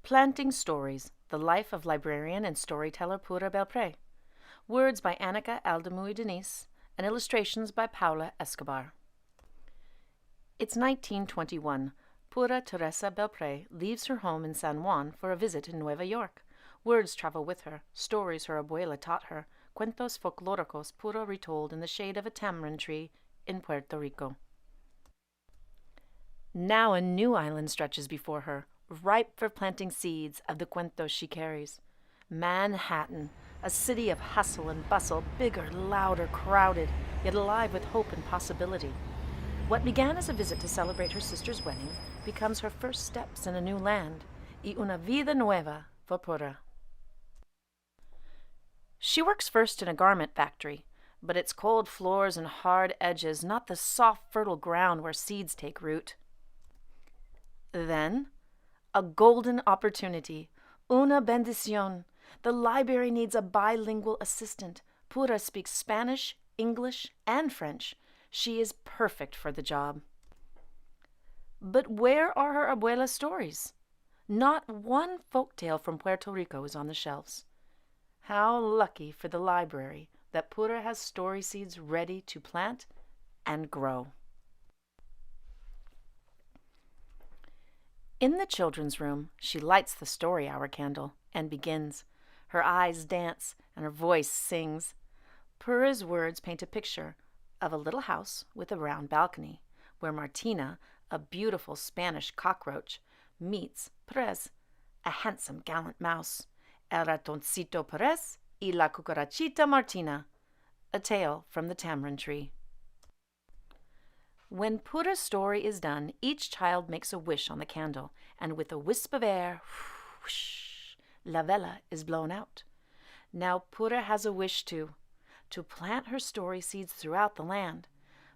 Planting Stories, The Life of Librarian and Storyteller Pura Belpré. Words by Annika Aldemui Denise and illustrations by Paula Escobar. It's 1921. Pura Teresa Belpré leaves her home in San Juan for a visit in Nueva York. Words travel with her, stories her abuela taught her, cuentos folclóricos Pura retold in the shade of a tamarind tree in Puerto Rico. Now a new island stretches before her, ripe for planting seeds of the cuentos she carries. Manhattan, a city of hustle and bustle, bigger, louder, crowded, yet alive with hope and possibility. What began as a visit to celebrate her sister's wedding becomes her first steps in a new land, y una vida nueva for Pura. She works first in a garment factory, but it's cold floors and hard edges, not the soft, fertile ground where seeds take root. Then, a golden opportunity, una bendición. The library needs a bilingual assistant. Pura speaks Spanish, English, and French. She is perfect for the job. But where are her abuela's stories? Not one folktale from Puerto Rico is on the shelves. How lucky for the library that Pura has story seeds ready to plant and grow. In the children's room, she lights the story hour candle and begins. Her eyes dance and her voice sings. Pura's words paint a picture of a little house with a round balcony, where Martina, a beautiful Spanish cockroach, meets Perez, a handsome, gallant mouse, El ratoncito Perez y la cucarachita Martina, a tale from the tamarind tree. When Pura's story is done, each child makes a wish on the candle, and with a wisp of air, whoosh, la vela is blown out. Now Pura has a wish to plant her story seeds throughout the land.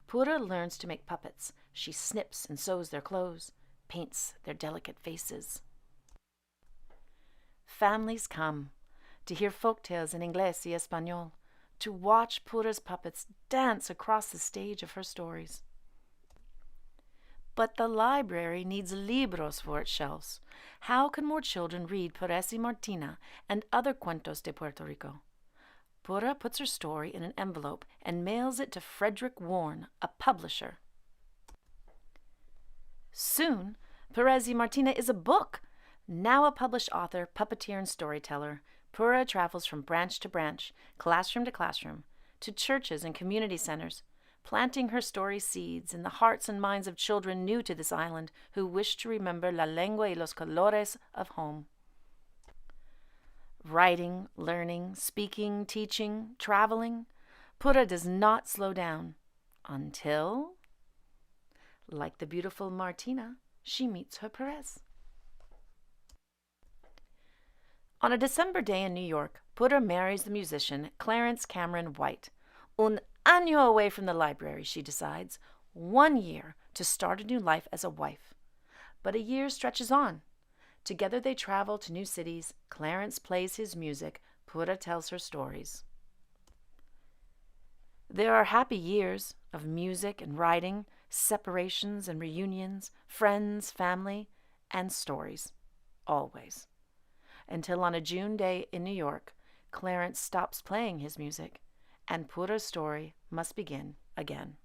Pura learns to make puppets. She snips and sews their clothes, paints their delicate faces. Families come to hear folktales in Inglés y Español, to watch Pura's puppets dance across the stage of her stories. But the library needs libros for its shelves. How can more children read Perez y Martina and other cuentos de Puerto Rico? Pura puts her story in an envelope and mails it to Frederick Warne, a publisher. Soon, Perez y Martina is a book. Now a published author, puppeteer, and storyteller, Pura travels from branch to branch, classroom to classroom, to churches and community centers, planting her story seeds in the hearts and minds of children new to this island who wish to remember la lengua y los colores of home. Writing, learning, speaking, teaching, traveling, Pura does not slow down until, like the beautiful Martina, she meets her Perez. On a December day in New York, Pura marries the musician Clarence Cameron White. Un año away from the library, she decides. 1 year to start a new life as a wife. But a year stretches on. Together they travel to new cities. Clarence plays his music. Pura tells her stories. There are happy years of music and writing, separations and reunions, friends, family, and stories. Always. Until on a June day in New York, Clarence stops playing his music, and Pura's story must begin again.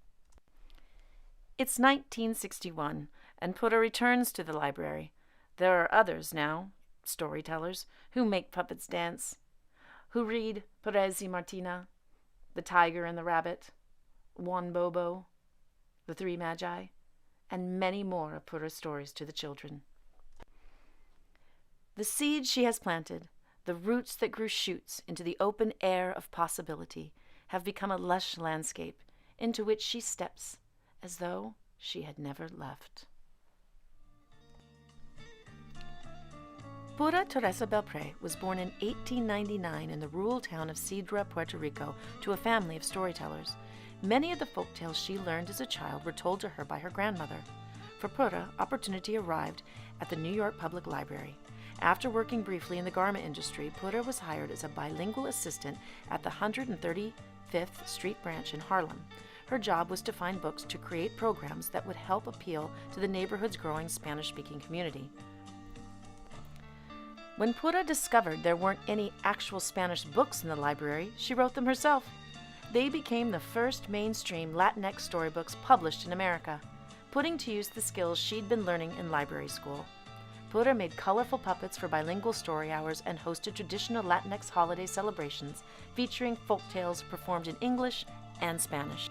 It's 1961, and Pura returns to the library. There are others now, storytellers, who make puppets dance, who read Perez y Martina, The Tiger and the Rabbit, Juan Bobo, The Three Magi, and many more of Pura's stories to the children. The seeds she has planted, the roots that grew shoots into the open air of possibility, have become a lush landscape into which she steps as though she had never left. Pura Teresa Belpré was born in 1899 in the rural town of Cidra, Puerto Rico, to a family of storytellers. Many of the folktales she learned as a child were told to her by her grandmother. For Pura, opportunity arrived at the New York Public Library. After working briefly in the garment industry, Pura was hired as a bilingual assistant at the 135th Street branch in Harlem. Her job was to find books to create programs that would help appeal to the neighborhood's growing Spanish-speaking community. When Pura discovered there weren't any actual Spanish books in the library, she wrote them herself. They became the first mainstream Latinx storybooks published in America, putting to use the skills she'd been learning in library school. Pura made colorful puppets for bilingual story hours and hosted traditional Latinx holiday celebrations featuring folk tales performed in English and Spanish.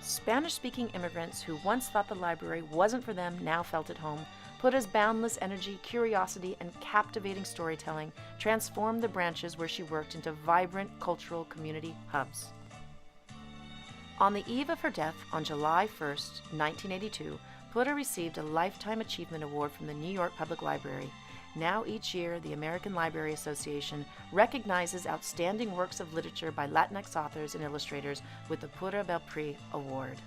Spanish-speaking immigrants who once thought the library wasn't for them now felt at home. Pura's boundless energy, curiosity, and captivating storytelling transformed the branches where she worked into vibrant cultural community hubs. On the eve of her death on July 1st, 1982, Pura received a Lifetime Achievement Award from the New York Public Library. Now each year, the American Library Association recognizes outstanding works of literature by Latinx authors and illustrators with the Pura Belpré Award.